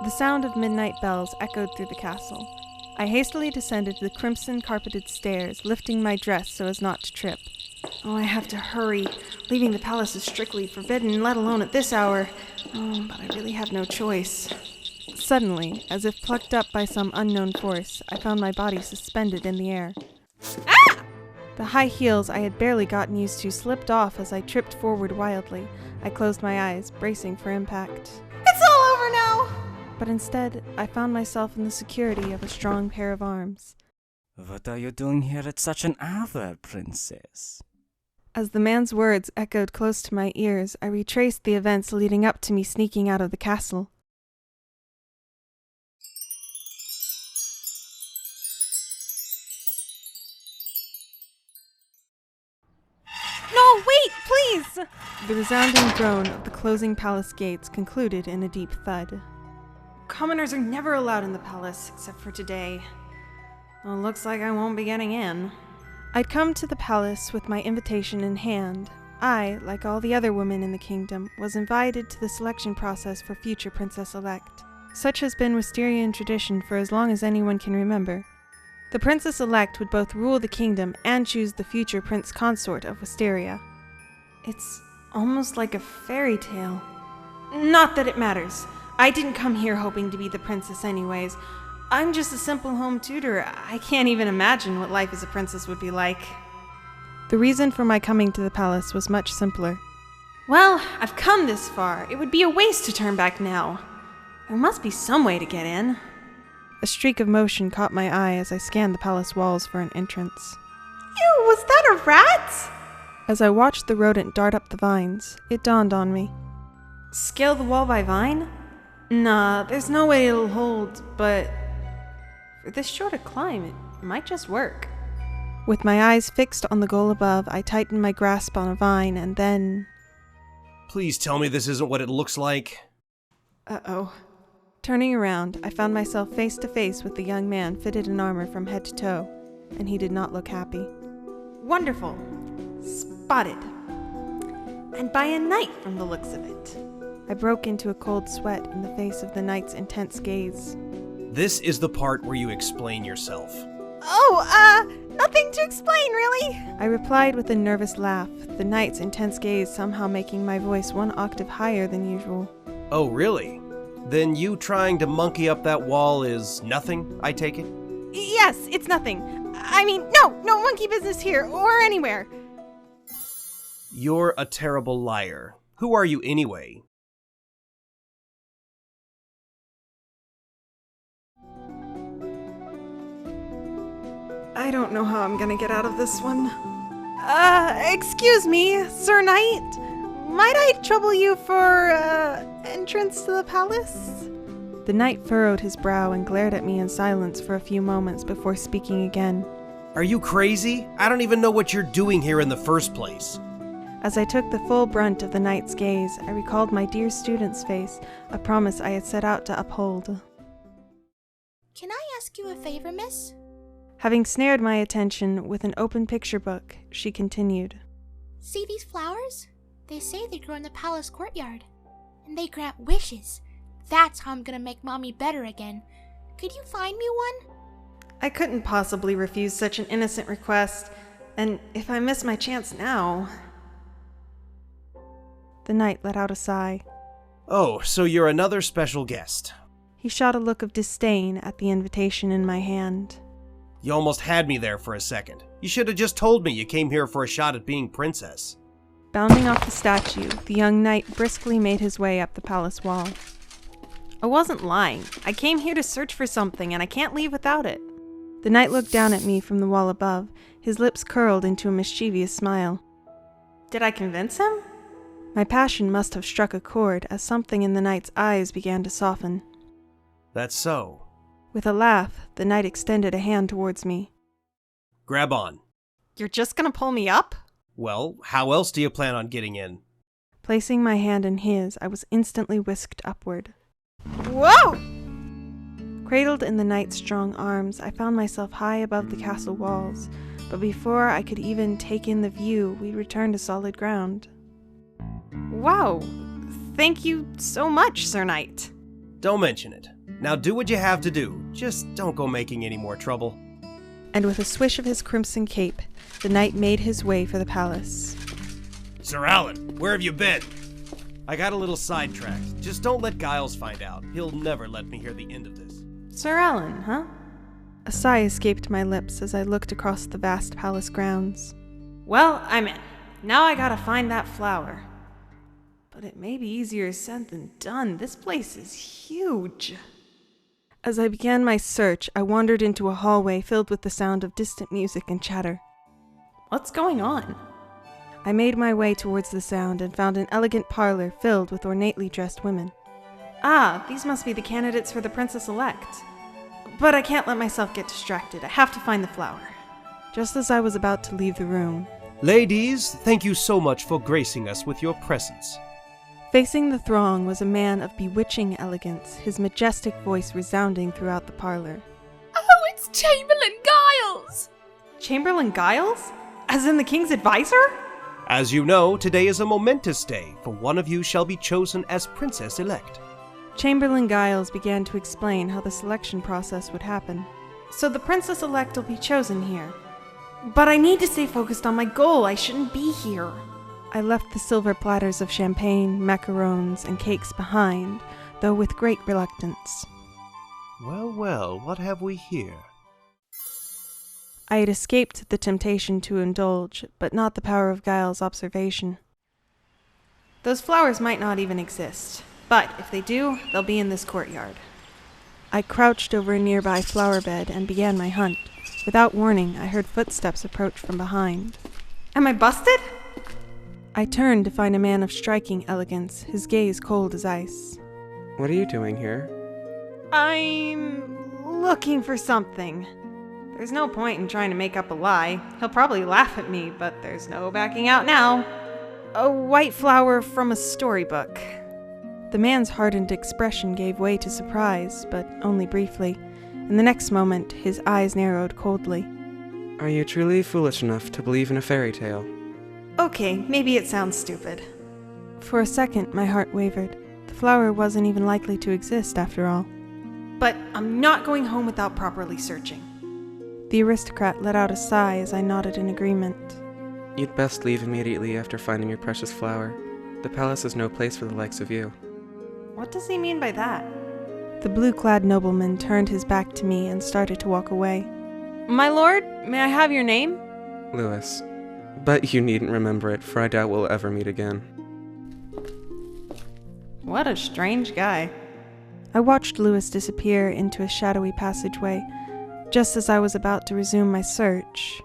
The sound of midnight bells echoed through the castle. I hastily descended the crimson-carpeted stairs, lifting my dress so as not to trip. Oh, I have to hurry. Leaving the palace is strictly forbidden, let alone at this hour. Oh, but I really have no choice. Suddenly, as if plucked up by some unknown force, I found my body suspended in the air. Ah! The high heels I had barely gotten used to slipped off as I tripped forward wildly. I closed my eyes, bracing for impact. It's all over now! But instead, I found myself in the security of a strong pair of arms. What are you doing here at such an hour, princess? As the man's words echoed close to my ears, I retraced the events leading up to me sneaking out of the castle. No, wait, please! The resounding drone of the closing palace gates concluded in a deep thud. Commoners are never allowed in the palace, except for today. Well, looks like I won't be getting in. I'd come to the palace with my invitation in hand. I, like all the other women in the kingdom, was invited to the selection process for future princess-elect. Such has been Wisterian tradition for as long as anyone can remember. The princess-elect would both rule the kingdom and choose the future prince consort of Wisteria. It's almost like a fairy tale. Not that it matters. I didn't come here hoping to be the princess anyways. I'm just a simple home tutor. I can't even imagine what life as a princess would be like. The reason for my coming to the palace was much simpler. Well, I've come this far. It would be a waste to turn back now. There must be some way to get in. A streak of motion caught my eye as I scanned the palace walls for an entrance. Ew, was that a rat? As I watched the rodent dart up the vines, it dawned on me. Scale the wall by vine? Nah, there's no way it'll hold, but for this short a climb, it might just work. With my eyes fixed on the goal above, I tightened my grasp on a vine and then... Please tell me this isn't what it looks like. Uh-oh. Turning around, I found myself face to face with the young man fitted in armor from head to toe, and he did not look happy. Wonderful. Spotted. And by a knight from the looks of it. I broke into a cold sweat in the face of the knight's intense gaze. This is the part where you explain yourself. Oh, nothing to explain, really. I replied with a nervous laugh, the knight's intense gaze somehow making my voice one octave higher than usual. Oh, really? Then you trying to monkey up that wall is nothing, I take it? Yes, it's nothing. I mean, no monkey business here or anywhere. You're a terrible liar. Who are you anyway? I don't know how I'm gonna get out of this one. Excuse me, Sir Knight. Might I trouble you for, entrance to the palace? The knight furrowed his brow and glared at me in silence for a few moments before speaking again. Are you crazy? I don't even know what you're doing here in the first place. As I took the full brunt of the knight's gaze, I recalled my dear student's face, a promise I had set out to uphold. Can I ask you a favor, miss? Having snared my attention with an open picture book, she continued. See these flowers? They say they grow in the palace courtyard. And they grant wishes. That's how I'm gonna make Mommy better again. Could you find me one? I couldn't possibly refuse such an innocent request, and if I miss my chance now... The knight let out a sigh. Oh, so you're another special guest. He shot a look of disdain at the invitation in my hand. You almost had me there for a second. You should have just told me you came here for a shot at being princess. Bounding off the statue, the young knight briskly made his way up the palace wall. I wasn't lying. I came here to search for something, and I can't leave without it. The knight looked down at me from the wall above, his lips curled into a mischievous smile. Did I convince him? My passion must have struck a chord as something in the knight's eyes began to soften. That's so. With a laugh, the knight extended a hand towards me. Grab on. You're just gonna pull me up? Well, how else do you plan on getting in? Placing my hand in his, I was instantly whisked upward. Whoa! Cradled in the knight's strong arms, I found myself high above the castle walls, but before I could even take in the view, we returned to solid ground. Wow. Thank you so much, Sir Knight. Don't mention it. Now do what you have to do. Just don't go making any more trouble. And with a swish of his crimson cape, the knight made his way for the palace. Sir Alan, where have you been? I got a little sidetracked. Just don't let Giles find out. He'll never let me hear the end of this. Sir Alan, huh? A sigh escaped my lips as I looked across the vast palace grounds. Well, I'm in. Now I gotta find that flower. But it may be easier said than done. This place is huge. As I began my search, I wandered into a hallway filled with the sound of distant music and chatter. What's going on? I made my way towards the sound and found an elegant parlor filled with ornately dressed women. Ah, these must be the candidates for the Princess-elect. But I can't let myself get distracted. I have to find the flower. Just as I was about to leave the room, Ladies, thank you so much for gracing us with your presence. facing the throng was a man of bewitching elegance, his majestic voice resounding throughout the parlor. Oh, it's Chamberlain Giles! Chamberlain Giles? As in the king's advisor? As you know, today is a momentous day, for one of you shall be chosen as Princess-elect. Chamberlain Giles began to explain how the selection process would happen. So the Princess-elect will be chosen here. But I need to stay focused on my goal. I shouldn't be here. I left the silver platters of champagne, macarons, and cakes behind, though with great reluctance. Well, well, what have we here? I had escaped the temptation to indulge, but not the power of Giles' observation. Those flowers might not even exist. But if they do, they'll be in this courtyard. I crouched over a nearby flower bed and began my hunt. Without warning, I heard footsteps approach from behind. Am I busted? I turned to find a man of striking elegance, his gaze cold as ice. What are you doing here? I'm looking for something. There's no point in trying to make up a lie. He'll probably laugh at me, but there's no backing out now. A white flower from a storybook. The man's hardened expression gave way to surprise, but only briefly. In the next moment, his eyes narrowed coldly. Are you truly foolish enough to believe in a fairy tale? Okay, maybe it sounds stupid. For a second, my heart wavered. The flower wasn't even likely to exist, after all. But I'm not going home without properly searching. The aristocrat let out a sigh as I nodded in agreement. You'd best leave immediately after finding your precious flower. The palace is no place for the likes of you. What does he mean by that? The blue-clad nobleman turned his back to me and started to walk away. My lord, may I have your name? Lewis. But you needn't remember it, for I doubt we'll ever meet again. What a strange guy. I watched Lewis disappear into a shadowy passageway. Just as I was about to resume my search.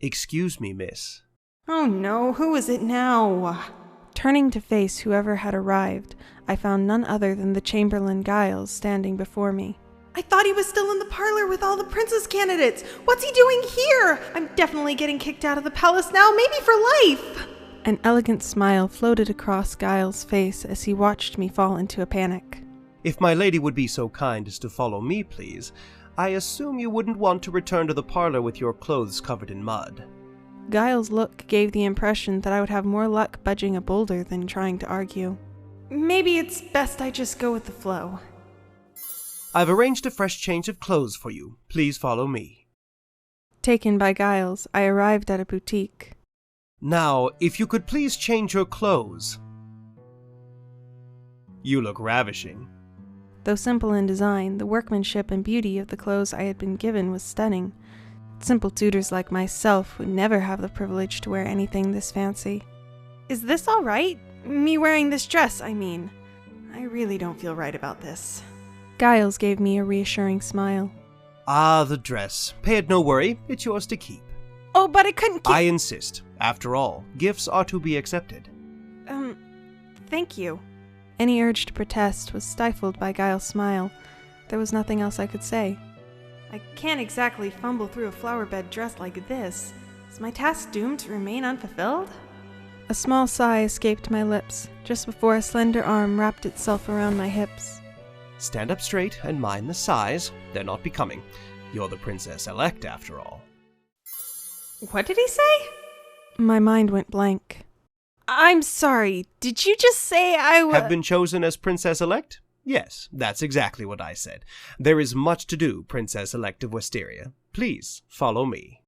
Excuse me, miss. Oh no, who is it now? Turning to face whoever had arrived, I found none other than the Chamberlain Giles standing before me. I thought he was still in the parlor with all the princess candidates. What's he doing here? I'm definitely getting kicked out of the palace now, maybe for life. An elegant smile floated across Giles' face as he watched me fall into a panic. If my lady would be so kind as to follow me, please. I assume you wouldn't want to return to the parlor with your clothes covered in mud. Giles' look gave the impression that I would have more luck budging a boulder than trying to argue. Maybe it's best I just go with the flow. I've arranged a fresh change of clothes for you. Please follow me. Taken by Giles, I arrived at a boutique. Now, if you could please change your clothes. You look ravishing. Though simple in design, the workmanship and beauty of the clothes I had been given was stunning. Simple tutors like myself would never have the privilege to wear anything this fancy. Is this all right? Me wearing this dress, I mean. I really don't feel right about this. Giles gave me a reassuring smile. Ah, the dress. Pay it no worry. It's yours to keep. Oh, but I couldn't keep— I insist. After all, gifts are to be accepted. Thank you. Any urge to protest was stifled by Giles' smile. There was nothing else I could say. I can't exactly fumble through a flower bed dressed like this. Is my task doomed to remain unfulfilled? A small sigh escaped my lips, just before a slender arm wrapped itself around my hips. Stand up straight and mind the size. They're not becoming. You're the princess-elect, after all. What did he say? My mind went blank. I'm sorry, did you just say I Have been chosen as princess-elect? Yes, that's exactly what I said. There is much to do, Princess-elect of Wisteria. Please, follow me.